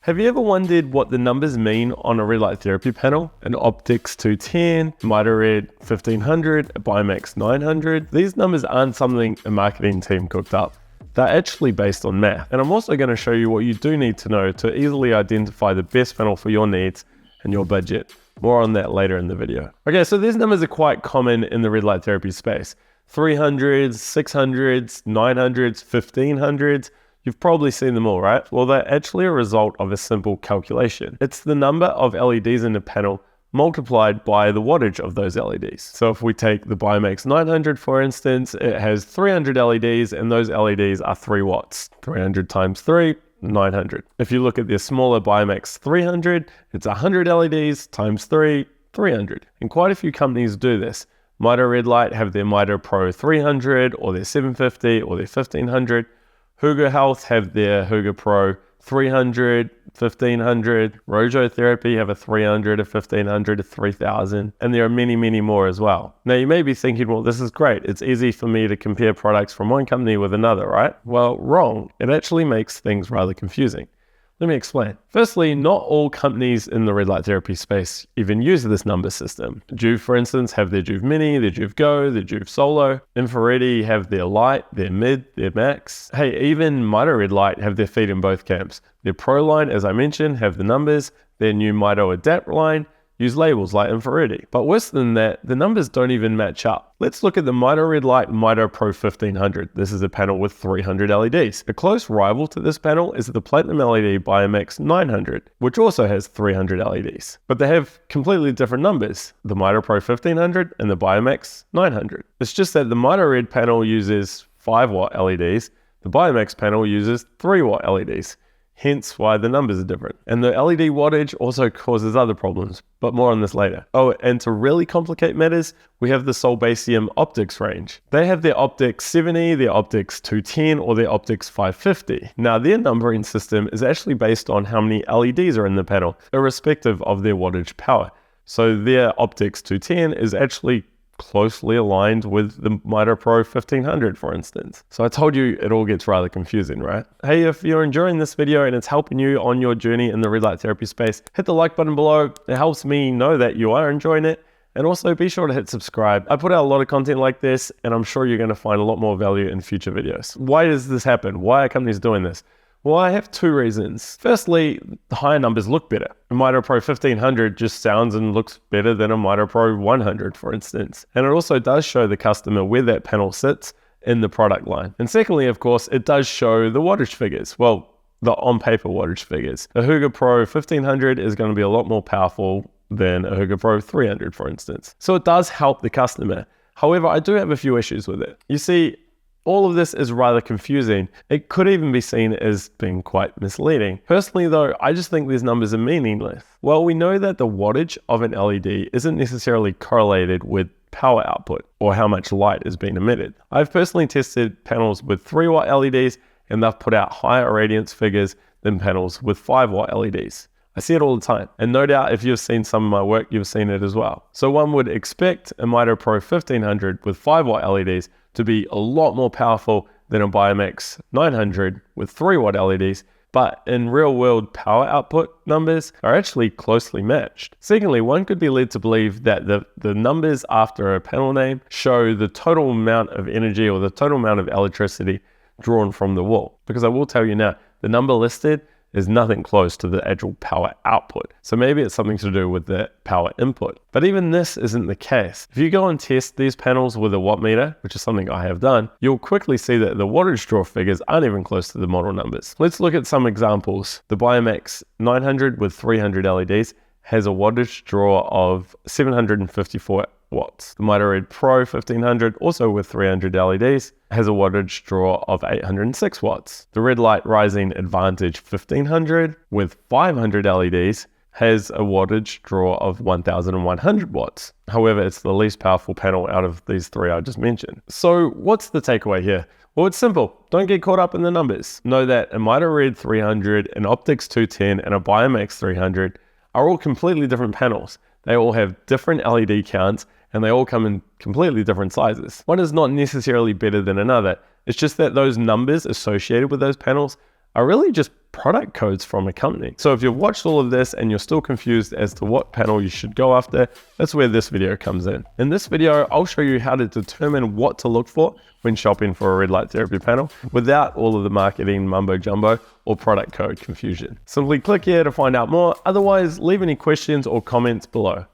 Have you ever wondered what the numbers mean on a red light therapy panel? An optics 210, mitored 1500, a Bimax 900. These numbers aren't something a marketing team cooked up. They're actually based on math. And I'm also going to show you what you do need to know to easily identify the best panel for your needs and your budget. More on that later in the video. Okay, so these numbers are quite common in the red light therapy space. 300s, 600s, 900s, 1500s. You've probably seen them all, right? Well, they're actually a result of a simple calculation. It's the number of LEDs in the panel multiplied by the wattage of those LEDs. So if we take the Bimax 900, for instance, it has 300 LEDs and those LEDs are 3 watts. 300 times 3, 900. If you look at the smaller Bimax 300, it's 100 LEDs times 3, 300. And quite a few companies do this. Mito Red Light have their Mito Pro 300 or their 750 or their 1500. Hugo Health have their Hugo Pro 300, 1500. Rojo Therapy have a 300, a 1500, a 3000. And there are many, many more as well. Now you may be thinking, well, this is great. It's easy for me to compare products from one company with another, right? Well, wrong. It actually makes things rather confusing. Let me explain. Firstly, not all companies in the red light therapy space even use this number system. Juve, for instance, have their Juve Mini, their Juve Go, their Juve Solo. Infrared have their Light, their Mid, their Max. Hey, even Mito Red Light have their feet in both camps. Their Pro line, as I mentioned, have the numbers. Their new Mito Adapt line use labels like Infrared. But worse than that, the numbers don't even match up. Let's look at the Mito Red Light Mito Pro 1500. This is a panel with 300 LEDs. A close rival to this panel is the Platinum LED Bimax 900, which also has 300 LEDs. But they have completely different numbers, the Mito Pro 1500 and the Bimax 900. It's just that the Mito Red panel uses 5 watt LEDs, the Bimax panel uses 3 watt LEDs. Hence why the numbers are different. And the LED wattage also causes other problems, but more on this later. Oh, and to really complicate matters, we have the Solbasium optics range. They have their optics 70, their optics 210, or their optics 550. Now their numbering system is actually based on how many LEDs are in the panel, irrespective of their wattage power. So their optics 210 is actually closely aligned with the Mito Pro 1500, for instance. So I told you it all gets rather confusing, right? Hey, if you're enjoying this video and it's helping you on your journey in the red light therapy space, hit the like button below. It helps me know that you are enjoying it. And also be sure to hit subscribe. I put out a lot of content like this, and I'm sure you're going to find a lot more value in future videos. Why does this happen? Why are companies doing this? Well, I have 2 reasons. Firstly, the higher numbers look better. A Mito Pro 1500 just sounds and looks better than a Mito Pro 100, for instance. And it also does show the customer where that panel sits in the product line. And secondly, of course, it does show the wattage figures. Well, the on-paper wattage figures. A Hugo Pro 1500 is going to be a lot more powerful than a Hugo Pro 300, for instance. So it does help the customer. However, I do have a few issues with it. You see, all of this is rather confusing. It could even be seen as being quite misleading. Personally though, I just think these numbers are meaningless. Well, we know that the wattage of an LED isn't necessarily correlated with power output or how much light is being emitted. I've personally tested panels with 3 watt LEDs and they've put out higher radiance figures than panels with 5 watt LEDs. I see it all the time. And no doubt if you've seen some of my work, you've seen it as well. So one would expect a Mito Pro 1500 with 5 watt LEDs to be a lot more powerful than a Bimax 900 with 3 watt LEDs, but in real world power output numbers are actually closely matched. Secondly, one could be led to believe that the numbers after a panel name show the total amount of energy or the total amount of electricity drawn from the wall. Because I will tell you now, the number listed is nothing close to the actual power output. So maybe it's something to do with the power input. But even this isn't the case. If you go and test these panels with a watt meter, which is something I have done, you'll quickly see that the wattage draw figures aren't even close to the model numbers. Let's look at some examples. The Bimax 900 with 300 LEDs has a wattage draw of 754 watts. The Mito Red Pro 1500, also with 300 LEDs, has a wattage draw of 806 watts. The Red Light Rising Advantage 1500 with 500 LEDs has a wattage draw of 1100 watts. However, it's the least powerful panel out of these 3 I just mentioned. So what's the takeaway here? Well, it's simple. Don't get caught up in the numbers. Know that a Mito Red 300, an Optics 210, and a Bimax 300 are all completely different panels. They all have different LED counts and they all come in completely different sizes. One is not necessarily better than another. It's just that those numbers associated with those panels are really just product codes from a company. So if you've watched all of this and you're still confused as to what panel you should go after, that's where this video comes in. In this video, I'll show you how to determine what to look for when shopping for a red light therapy panel without all of the marketing mumbo jumbo or product code confusion. Simply click here to find out more. Otherwise, leave any questions or comments below.